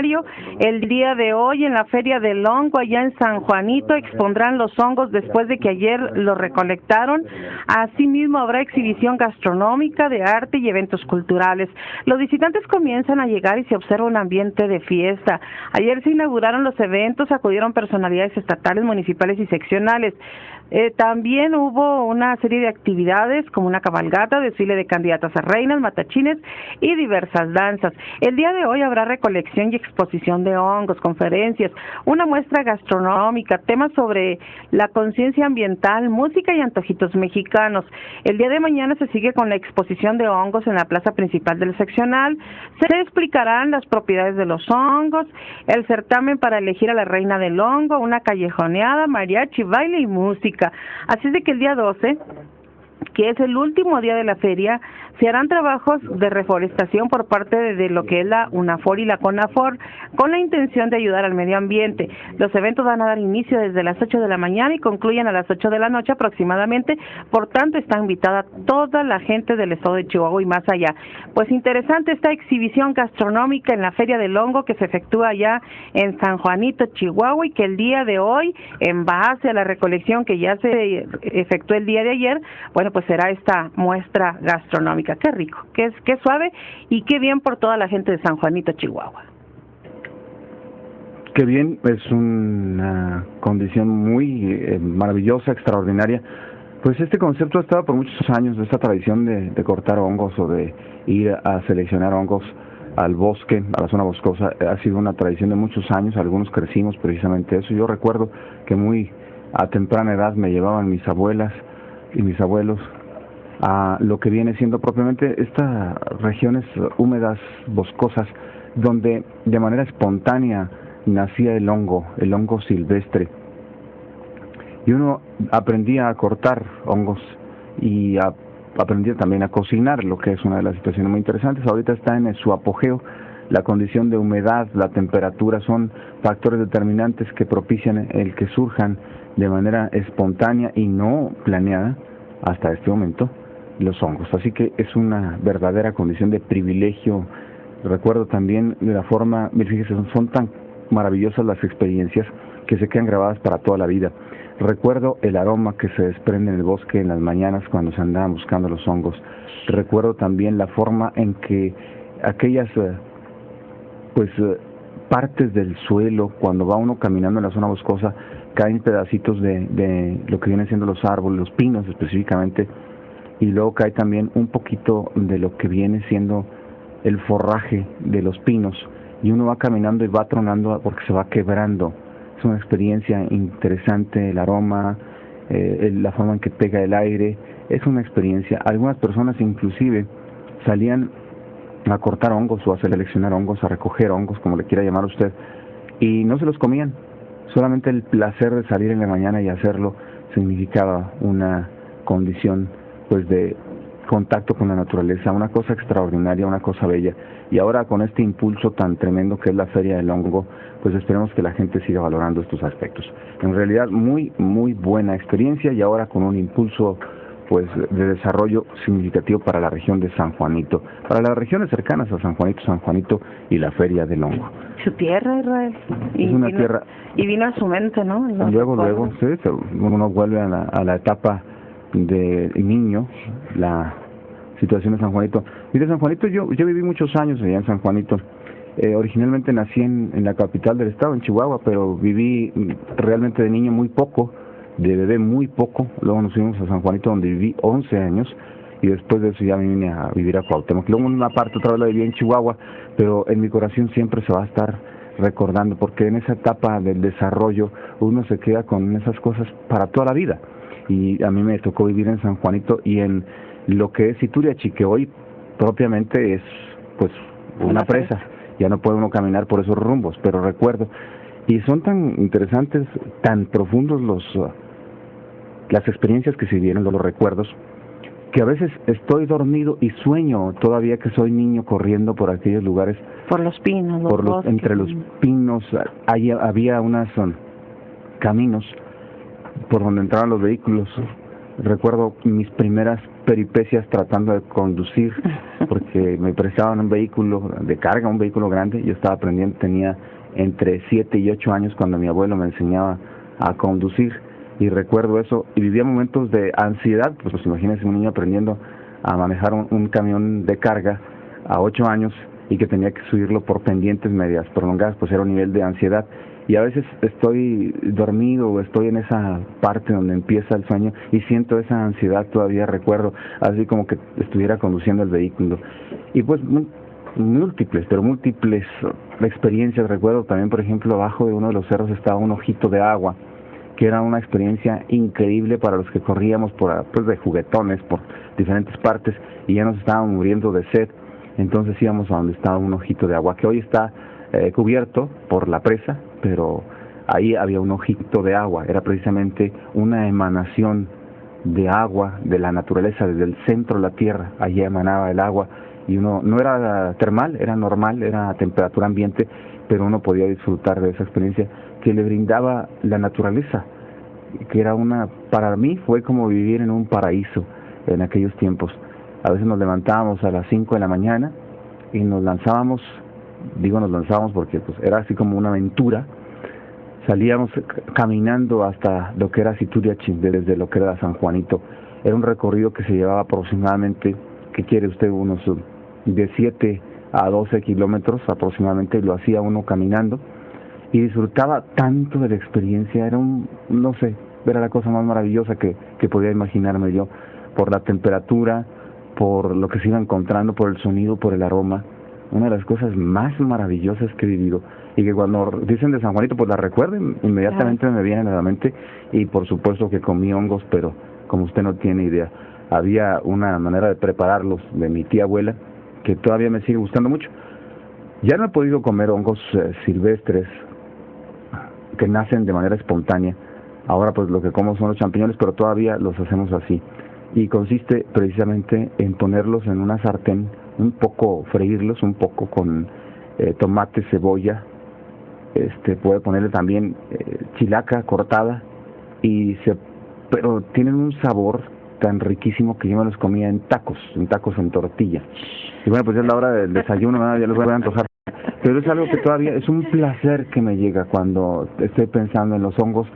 extraordinario. El día de hoy en la Feria del Hongo allá en San Juanito expondrán los hongos después de que ayer los recolectaron. Asimismo habrá exhibición gastronómica, de arte y eventos culturales. Los visitantes comienzan a llegar y se observa un ambiente de fiesta. Ayer se inauguraron los eventos, acudieron personalidades estatales, municipales y seccionales. También hubo una serie de actividades como una cabalgata, desfile de candidatas a reinas, matachines y diversas danzas. El día de hoy habrá recolección y exposición de hongos, conferencias, una muestra gastronómica, temas sobre la conciencia ambiental, música y antojitos mexicanos. El día de mañana se sigue con la exposición de hongos en la plaza principal del seccional. Se explicarán las propiedades de los hongos, el certamen para elegir a la reina del hongo, una callejoneada, mariachi, baile y música. Así es de que el día 12, que es el último día de la feria, se harán trabajos de reforestación por parte de lo que es la UNAFOR y la CONAFOR, con la intención de ayudar al medio ambiente. Los eventos van a dar inicio desde las 8 de la mañana y concluyen a las 8 de la noche aproximadamente, por tanto está invitada toda la gente del estado de Chihuahua y más allá. Pues interesante esta exhibición gastronómica en la Feria del Hongo que se efectúa allá en San Juanito, Chihuahua, y que el día de hoy, en base a la recolección que ya se efectuó el día de ayer, bueno, pues será esta muestra gastronómica. Qué rico, qué suave y qué bien por toda la gente de San Juanito, Chihuahua. Qué bien, es una condición muy maravillosa, extraordinaria. Pues este concepto ha estado por muchos años, esta tradición de cortar hongos o de ir a seleccionar hongos al bosque, a la zona boscosa, ha sido una tradición de muchos años. Algunos crecimos precisamente eso. Yo recuerdo que muy a temprana edad me llevaban mis abuelas y mis abuelos a lo que viene siendo propiamente estas regiones húmedas, boscosas, donde de manera espontánea nacía el hongo silvestre. Y uno aprendía a cortar hongos y aprendía también a cocinar, lo que es una de las situaciones muy interesantes. Ahorita está en su apogeo. La condición de humedad, la temperatura son factores determinantes que propician el que surjan de manera espontánea y no planeada hasta este momento los hongos. Así que es una verdadera condición de privilegio. Recuerdo también de la forma, fíjese, son tan maravillosas las experiencias que se quedan grabadas para toda la vida. Recuerdo el aroma que se desprende en el bosque en las mañanas cuando se andaban buscando los hongos. Recuerdo también la forma en que aquellas partes del suelo, cuando va uno caminando en la zona boscosa, caen pedacitos de lo que vienen siendo los árboles, los pinos específicamente, y luego cae también un poquito de lo que viene siendo el forraje de los pinos, y uno va caminando y va tronando porque se va quebrando. Es una experiencia interesante, el aroma, la forma en que pega el aire, es una experiencia. Algunas personas inclusive salían a cortar hongos o a seleccionar hongos, a recoger hongos, como le quiera llamar usted, y no se los comían. Solamente el placer de salir en la mañana y hacerlo significaba una condición pues de contacto con la naturaleza, una cosa extraordinaria, una cosa bella. Y ahora con este impulso tan tremendo que es la Feria del Hongo, pues esperemos que la gente siga valorando estos aspectos. En realidad muy, muy buena experiencia, y ahora con un impulso pues de desarrollo significativo para la región de San Juanito, para las regiones cercanas a San Juanito y la Feria del Hongo. Su tierra, Israel. Es una tierra. Y vino a su mente, ¿no? Luego, sí, uno vuelve a la etapa de niño, la situación de San Juanito. Y de San Juanito, yo viví muchos años allá en San Juanito. Originalmente nací en la capital del estado, en Chihuahua, pero viví realmente de niño muy poco, de bebé muy poco. Luego nos fuimos a San Juanito, donde viví 11 años, y después de eso ya me vine a vivir a Cuauhtémoc. Luego una parte otra vez la viví en Chihuahua, pero en mi corazón siempre se va a estar recordando, porque en esa etapa del desarrollo uno se queda con esas cosas para toda la vida. Y a mí me tocó vivir en San Juanito y en lo que es Ituriachi, que hoy propiamente es pues una presa. Ya no puede uno caminar por esos rumbos, pero recuerdo. Y son tan interesantes, tan profundos las experiencias que se vivieron, los recuerdos, que a veces estoy dormido y sueño todavía que soy niño corriendo por aquellos lugares. Por los pinos, entre los pinos, había unos caminos por donde entraban los vehículos. Recuerdo mis primeras peripecias tratando de conducir, porque me prestaban un vehículo de carga, un vehículo grande. Yo estaba aprendiendo, tenía entre 7 y 8 años cuando mi abuelo me enseñaba a conducir, y recuerdo eso, y vivía momentos de ansiedad. Pues imagínense un niño aprendiendo a manejar un camión de carga a 8 años y que tenía que subirlo por pendientes medias prolongadas. Pues era un nivel de ansiedad, y a veces estoy dormido o estoy en esa parte donde empieza el sueño y siento esa ansiedad todavía. Recuerdo así como que estuviera conduciendo el vehículo, y pues múltiples experiencias. Recuerdo también, por ejemplo, abajo de uno de los cerros estaba un ojito de agua, que era una experiencia increíble para los que corríamos pues de juguetones por diferentes partes y ya nos estábamos muriendo de sed. Entonces íbamos a donde estaba un ojito de agua, que hoy está cubierto por la presa, pero ahí había un ojito de agua. Era precisamente una emanación de agua de la naturaleza, desde el centro de la tierra. Allí emanaba el agua, y uno no era termal, era normal, era a temperatura ambiente, pero uno podía disfrutar de esa experiencia que le brindaba la naturaleza, que era para mí fue como vivir en un paraíso en aquellos tiempos. A veces nos levantábamos a las 5 de la mañana y nos lanzábamos porque pues era así como una aventura. Salíamos caminando hasta lo que era Situriachín, desde lo que era San Juanito. Era un recorrido que se llevaba aproximadamente, ¿qué quiere usted? Unos de 7 a 12 kilómetros aproximadamente, y lo hacía uno caminando, y disfrutaba tanto de la experiencia. Era era la cosa más maravillosa que podía imaginarme yo, por la temperatura, por lo que se iba encontrando, por el sonido, por el aroma. Una de las cosas más maravillosas que he vivido, y que cuando dicen de San Juanito pues la recuerden, inmediatamente me vienen a la mente. Y por supuesto que comí hongos, pero como usted no tiene idea, había una manera de prepararlos de mi tía abuela que todavía me sigue gustando mucho. Ya no he podido comer hongos silvestres que nacen de manera espontánea. Ahora pues lo que como son los champiñones, pero todavía los hacemos así, y consiste precisamente en ponerlos en una sartén, un poco freírlos, un poco con tomate, cebolla, puede ponerle también chilaca cortada, pero tienen un sabor tan riquísimo que yo me los comía en tacos en tortilla. Y bueno, pues ya es la hora del desayuno, ¿no? Ya los voy a antojar. Pero es algo que todavía es un placer que me llega cuando estoy pensando en los hongos,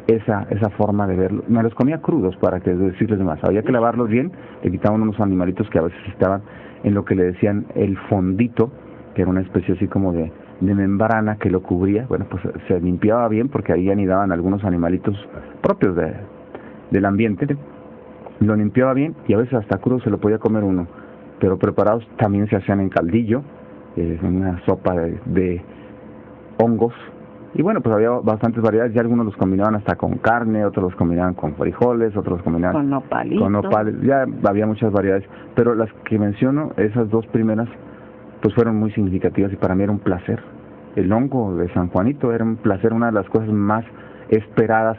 esa forma de verlo. Me los comía crudos, para que decirles más. Había que lavarlos bien, le quitaban unos animalitos que a veces estaban en lo que le decían el fondito, que era una especie así como de membrana que lo cubría. Bueno, pues se limpiaba bien, porque ahí anidaban algunos animalitos propios del ambiente. Lo limpiaba bien, y a veces hasta crudo se lo podía comer uno, pero preparados también se hacían en caldillo, en una sopa de hongos. Y bueno, pues había bastantes variedades. Ya algunos los combinaban hasta con carne, otros los combinaban con frijoles, otros los combinaban con nopales. Ya había muchas variedades, pero las que menciono, esas dos primeras, pues fueron muy significativas, y para mí era un placer. El hongo de San Juanito era un placer, una de las cosas más esperadas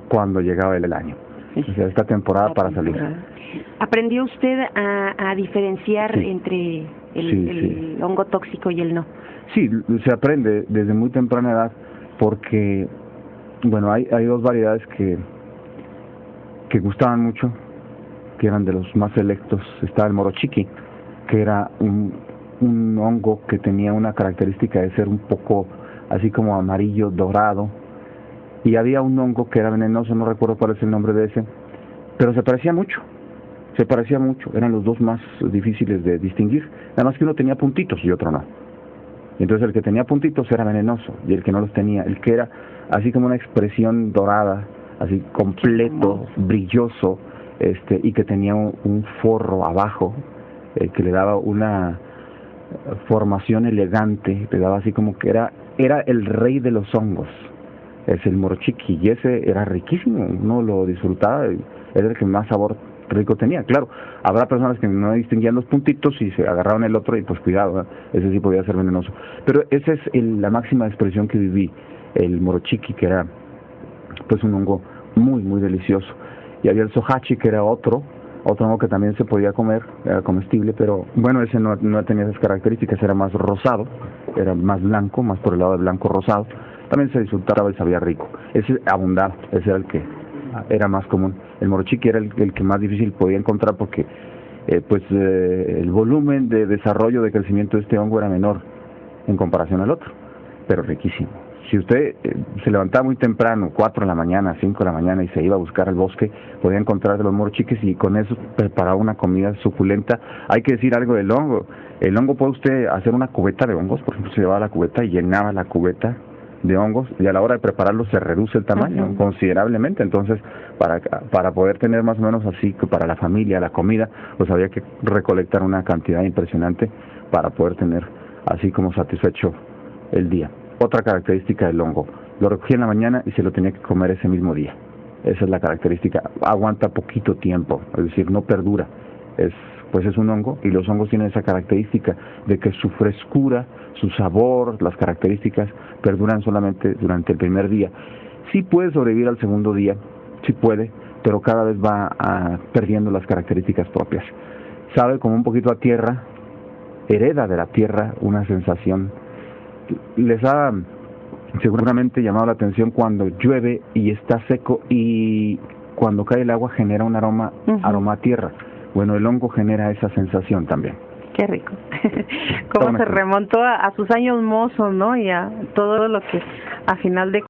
cuando llegaba el año. O sea, esta temporada para salir. ¿Aprendió usted a diferenciar entre el hongo tóxico y el no? Sí, se aprende desde muy temprana edad, porque bueno, hay dos variedades que gustaban mucho, que eran de los más selectos. Estaba el morochiqui, que era un hongo que tenía una característica de ser un poco así como amarillo dorado, y había un hongo que era venenoso, no recuerdo cuál es el nombre de ese, pero se parecía mucho, eran los dos más difíciles de distinguir, nada más que uno tenía puntitos y otro no. Entonces el que tenía puntitos era venenoso, y el que no los tenía, el que era así como una expresión dorada, así completo, brilloso, y que tenía un forro abajo, que le daba una formación elegante, le daba así como que era el rey de los hongos. Es el morochiqui, y ese era riquísimo, uno lo disfrutaba, era el que más sabor rico tenía. Claro, habrá personas que no distinguían los puntitos y se agarraron el otro, y pues cuidado, ¿verdad? Ese sí podía ser venenoso. Pero esa es la máxima expresión que viví, el morochiqui, que era pues un hongo muy, muy delicioso. Y había el sohachi, que era otro hongo que también se podía comer, era comestible, pero bueno, ese no tenía esas características, era más rosado, era más blanco, más por el lado de blanco rosado. También se disfrutaba y sabía rico. Ese abundaba, ese era el que era más común. El morochique era el que más difícil podía encontrar porque el volumen de desarrollo, de crecimiento de este hongo era menor en comparación al otro, pero riquísimo. Si usted se levantaba muy temprano, 4 de la mañana, 5 de la mañana, y se iba a buscar al bosque, podía encontrar de los morochiques y con eso preparaba una comida suculenta. Hay que decir algo del hongo. El hongo, puede usted hacer una cubeta de hongos, por ejemplo, se llevaba la cubeta y llenaba la cubeta de hongos, y a la hora de prepararlo se reduce el tamaño considerablemente. Entonces, para poder tener más o menos así, para la familia, la comida, pues había que recolectar una cantidad impresionante para poder tener así como satisfecho el día. Otra característica del hongo, lo recogía en la mañana y se lo tenía que comer ese mismo día. Esa es la característica. Aguanta poquito tiempo, es decir, no perdura. Es un hongo, y los hongos tienen esa característica de que su frescura, su sabor, las características perduran solamente durante el primer día. Sí puede sobrevivir al segundo día, sí puede, pero cada vez va perdiendo las características propias. Sabe como un poquito a tierra, hereda de la tierra una sensación. Les ha seguramente llamado la atención cuando llueve y está seco, y cuando cae el agua genera un aroma a tierra. Bueno, el hongo genera esa sensación también. Qué rico. Cómo se remontó a sus años mozos, ¿no? Y a todo lo que a final de